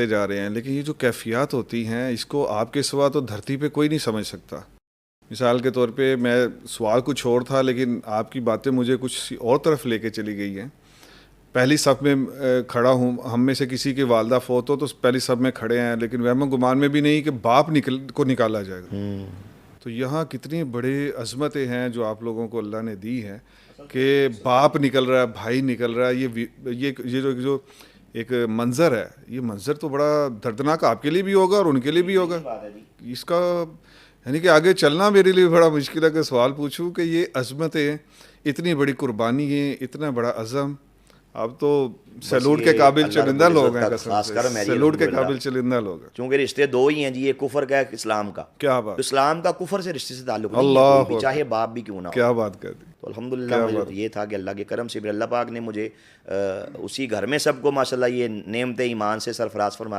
جا رہے ہیں، لیکن یہ جو کیفیات ہوتی ہیں اس کو آپ کے سوا تو دھرتی پہ کوئی نہیں سمجھ سکتا. مثال کے طور پہ میں سوال کچھ اور تھا لیکن آپ کی باتیں مجھے کچھ اور طرف لے کے چلی گئی ہیں. پہلی صف میں کھڑا ہوں، ہم میں سے کسی کی والدہ فوت ہو تو پہلی صف میں کھڑے ہیں، لیکن وہم و گمان میں بھی نہیں کہ باپ کو نکالا جائے گا. تو یہاں کتنی بڑی عظمتیں ہیں جو آپ لوگوں کو اللہ نے دی ہے کہ باپ نکل رہا ہے، بھائی نکل رہا ہے. یہ جو ایک منظر ہے، یہ منظر تو بڑا دردناک آپ کے لیے بھی ہوگا اور ان کے لیے بھی ہوگا. اس کا یعنی کہ آگے چلنا میرے لیے بڑا مشکل ہے کہ سوال پوچھوں کہ یہ عظمتیں، اتنی بڑی قربانی ہے، اتنا بڑا عزم. اب تو سیلوٹ کے قابل چرندہ لوگ ہیں، قسم سے سیلوٹ کے قابل چرندہ لوگ ہیں. چونکہ رشتے دو ہی ہیں جی، ایک کفر کا ایک اسلام کا. کیا بات، اسلام کا کفر سے رشتے سے تعلق نہیں ہے اللہ کوئی بھی، چاہے باپ بھی کیوں نہ ہو. کیا بات کر دی. تو الحمدللہ مجھے تو یہ تھا کہ اللہ کے کرم سے اللہ پاک نے مجھے اسی گھر میں سب کو ماشاءاللہ یہ نعمت ایمان سے سرفراز فرمایا.